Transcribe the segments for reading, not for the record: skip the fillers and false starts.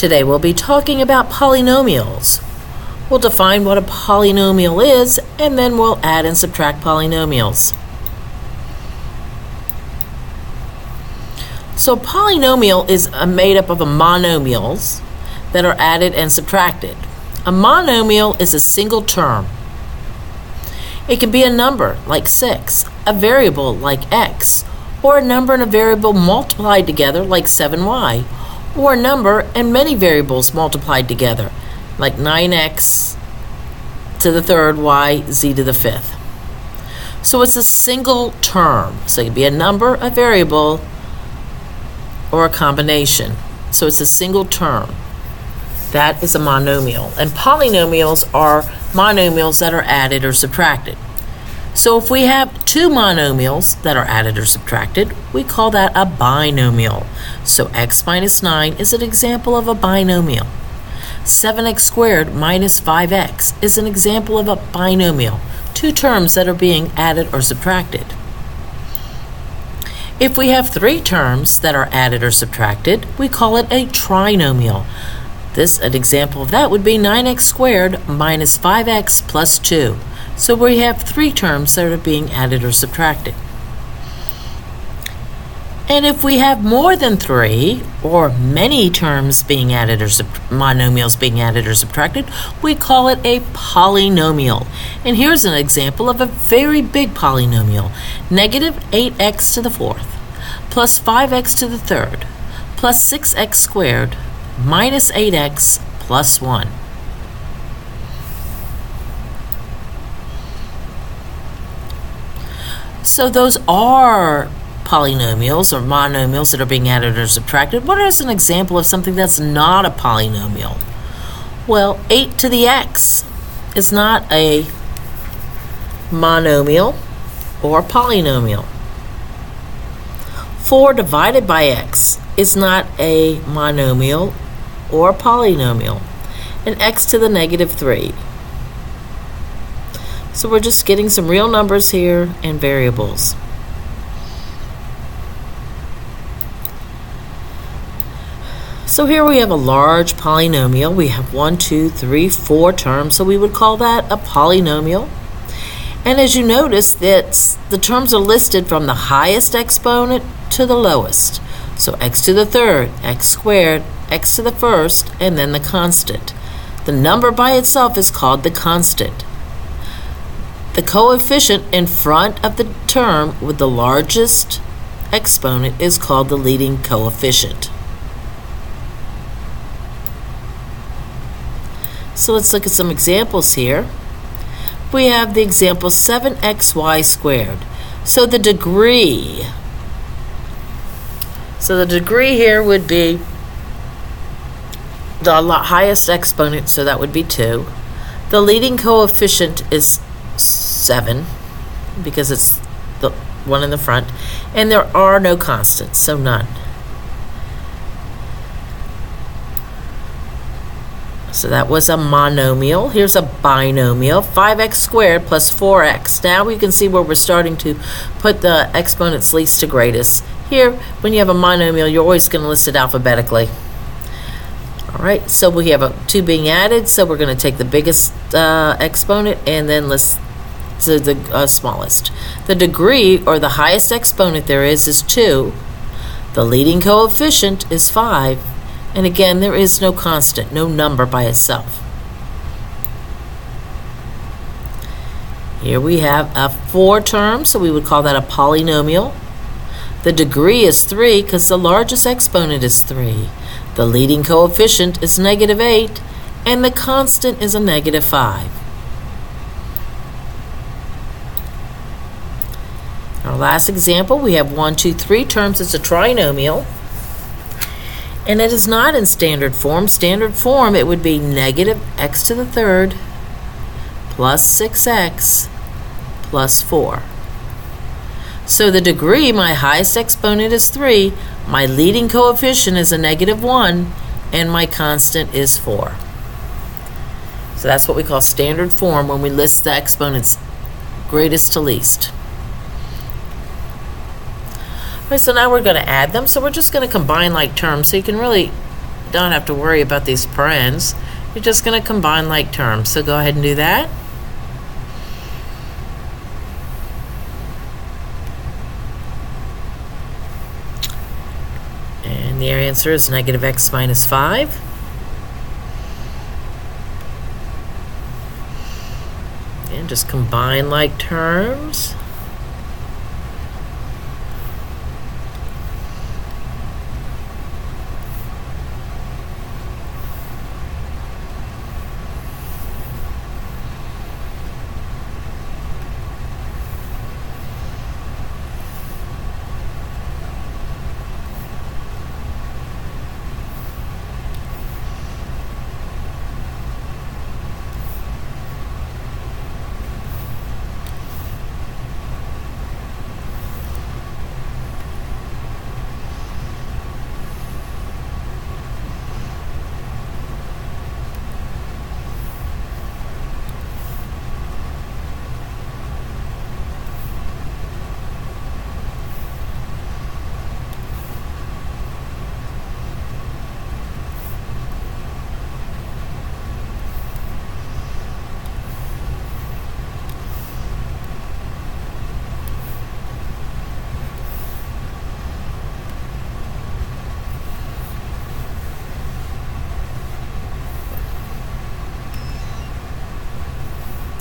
Today we'll be talking about polynomials. We'll define what a polynomial is, and then we'll add and subtract polynomials. So polynomial is made up of monomials that are added and subtracted. A monomial is a single term. It can be a number, like 6, a variable, like x, or a number and a variable multiplied together, like 7y, or a number and many variables multiplied together, like 9x to the third y, z to the fifth. So it's a single term. So it can be a number, a variable, or a combination. So it's a single term. That is a monomial. And polynomials are monomials that are added or subtracted. So if we have two monomials that are added or subtracted, we call that a binomial. So x minus 9 is an example of a binomial. 7x squared minus 5x is an example of a binomial. Two terms that are being added or subtracted. If we have three terms that are added or subtracted, we call it a trinomial. An example of that would be 9x squared minus 5x plus 2. So we have three terms that are being added or subtracted. And if we have more than three or many terms being added or monomials being added or subtracted, we call it a polynomial. And here's an example of a very big polynomial. Negative 8x to the fourth plus 5x to the third plus 6x squared minus 8x plus 1. So those are polynomials or monomials that are being added or subtracted. What is an example of something that's not a polynomial? Well, 8 to the x is not a monomial or polynomial. 4 divided by x is not a monomial or polynomial. And x to the negative 3. So we're just getting some real numbers here and variables. So here we have a large polynomial. We have 1, 2, 3, 4 terms, so we would call that a polynomial. And as you notice, the terms are listed from the highest exponent to the lowest. So x to the third, x squared, x to the first, and then the constant. The number by itself is called the constant. The coefficient in front of the term with the largest exponent is called the leading coefficient. So let's look at some examples here. We have the example 7xy squared. So the degree here would be the highest exponent, so that would be 2. The leading coefficient is 7 because it's the one in the front, and there are no constants, so none. So that was a monomial. Here's a binomial, 5x squared plus 4x. Now we can see where we're starting to put the exponents least to greatest. Here, when you have a monomial, you're always going to list it alphabetically. All right, so we have a 2 being added, so we're going to take the biggest exponent and then list the smallest. The degree, or the highest exponent there is 2. The leading coefficient is 5. And again, there is no constant, no number by itself. Here we have a 4 term, so we would call that a polynomial. The degree is 3 because the largest exponent is 3. The leading coefficient is negative 8, and the constant is a negative 5. Our last example, we have 1, 2, 3 terms. It's a trinomial. And it is not in standard form. Standard form, it would be negative x to the third plus 6x plus 4. So the degree, my highest exponent is 3, my leading coefficient is a negative 1, and my constant is 4. So that's what we call standard form when we list the exponents greatest to least. All right, so now we're going to add them. So we're just going to combine like terms so you can really don't have to worry about these parens. You're just going to combine like terms. So go ahead and do that. And the answer is negative x minus 5. And just combine like terms.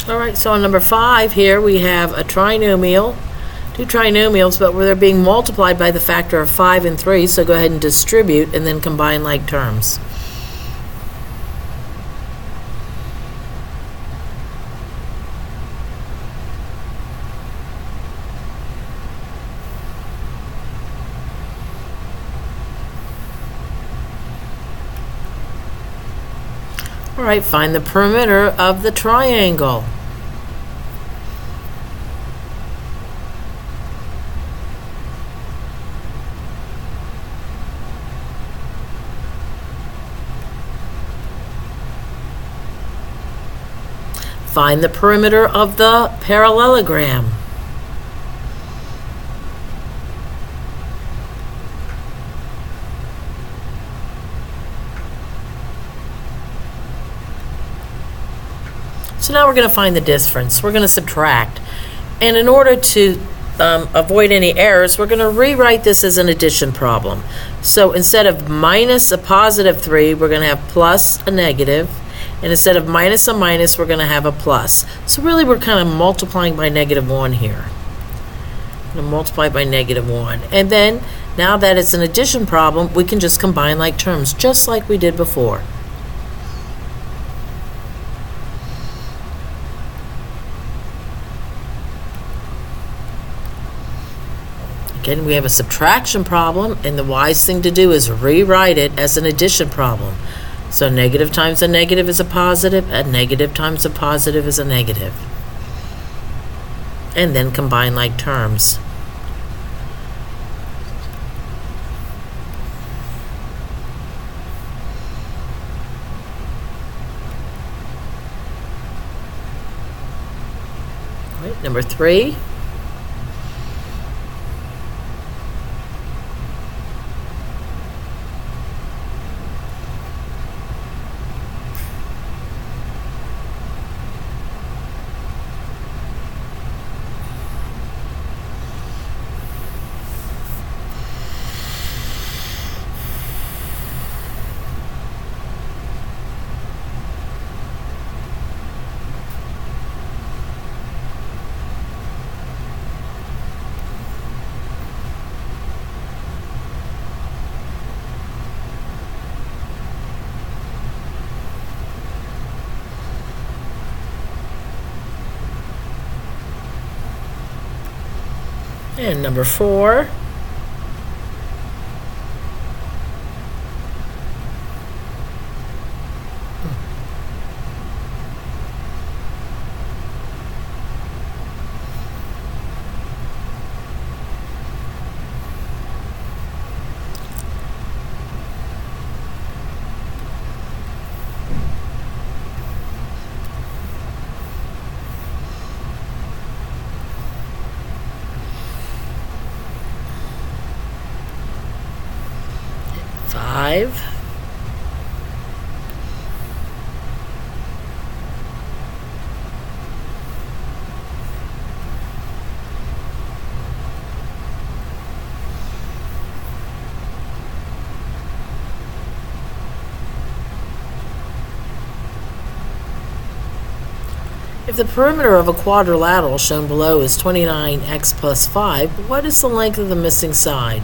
All right, so on number 5 here we have a trinomial, two trinomials, but where they're being multiplied by the factor of 5 and 3, so go ahead and distribute and then combine like terms. All right, find the perimeter of the triangle. Find the perimeter of the parallelogram. So now we're going to find the difference. We're going to subtract. And in order to avoid any errors, we're going to rewrite this as an addition problem. So instead of minus a positive 3, we're going to have plus a negative. And instead of minus a minus, we're going to have a plus. So really we're kind of multiplying by negative 1 here. I'm going to multiply by negative 1. And then, now that it's an addition problem, we can just combine like terms, just like we did before. Again, we have a subtraction problem, and the wise thing to do is rewrite it as an addition problem. So negative times a negative is a positive, and negative times a positive is a negative. And then combine like terms. All right, number 3. And number 4. If the perimeter of a quadrilateral shown below is 29x plus 5, what is the length of the missing side?